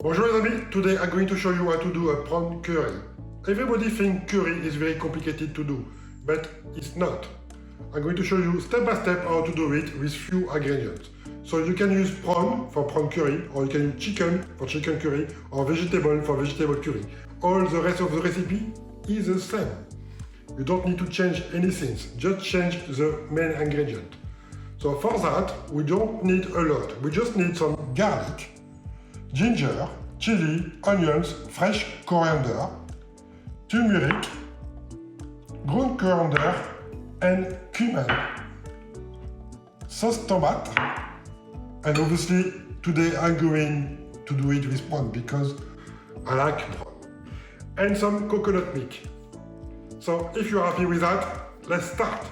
Bonjour les amis, today I'm going to show you how to do a prawn curry. Everybody thinks curry is very complicated to do, but it's not. I'm going to show you step by step how to do it with few ingredients. So you can use prawn for prawn curry, or you can use chicken for chicken curry, or vegetable for vegetable curry. All the rest of the recipe is the same. You don't need to change anything, just change the main ingredient. So for that, we don't need a lot. We just need some garlic, ginger, chilli, onions, fresh coriander, turmeric, ground coriander, and cumin, sauce tomate, and obviously today I'm going to do it with prawn because I like prawn, and some coconut milk. So if you're happy with that, let's start.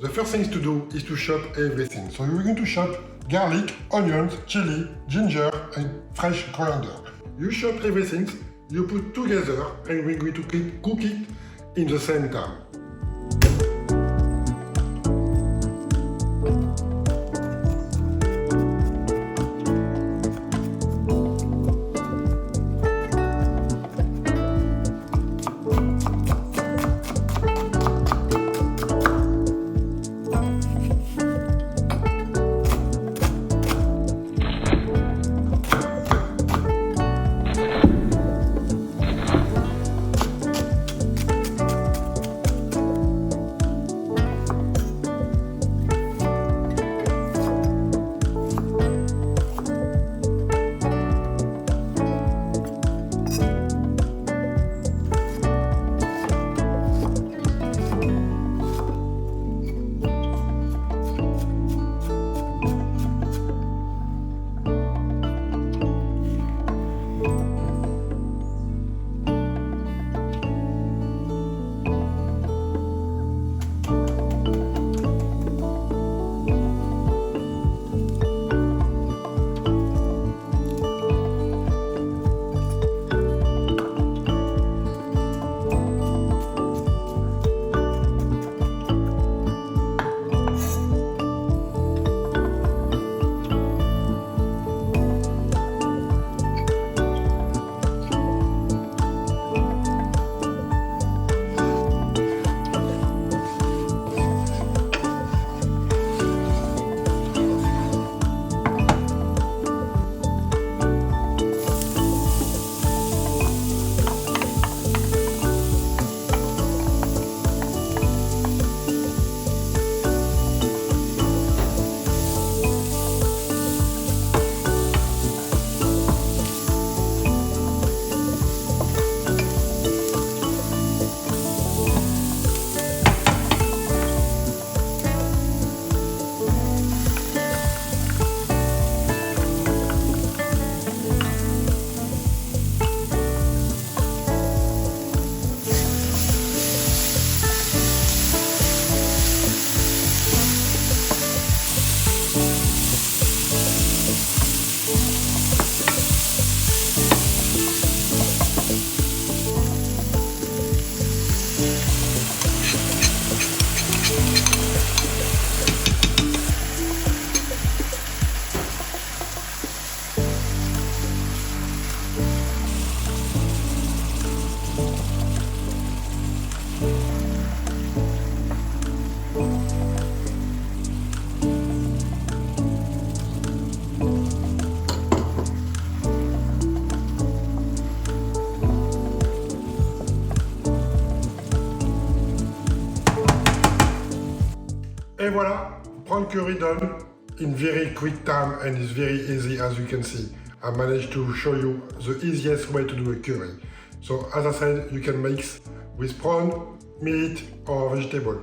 The first thing to do is to chop everything. So we're going to chop garlic, onions, chili, ginger, and fresh coriander. You chop everything, you put together, and we're going to cook it in the same time. Et voilà, prawn curry done in very quick time and it's very easy as you can see. I managed to show you the easiest way to do a curry. So as I said, you can mix with prawn, meat or vegetable.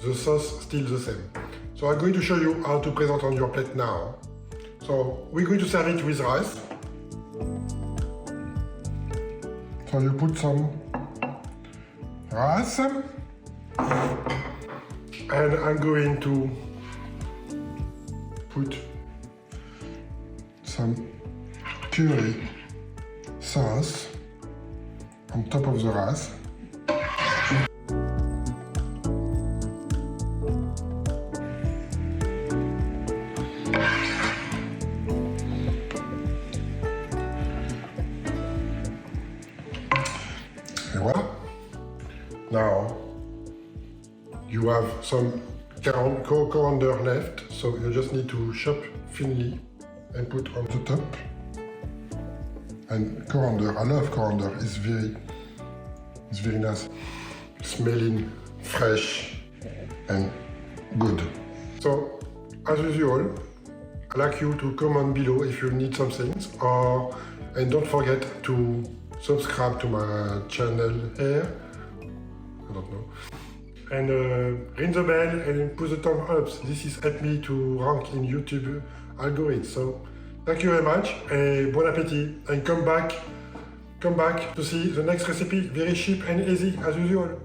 The sauce still the same. So I'm going to show you how to present on your plate now. So we're going to serve it with rice. So you put some rice. And I'm going to put some curry sauce on top of the rice. And voilà. Now you have some coriander left, so you just need to chop thinly and put on the top. And coriander, I love coriander, it's very nice, smelling fresh and good. So as usual, I'd like you to comment below if you need some things, and don't forget to subscribe to my channel here. I don't know. And ring the bell and put the thumb up. This is help me to rank in YouTube algorithm. So thank you very much and bon appétit. And come back to see the next recipe. Very cheap and easy as usual.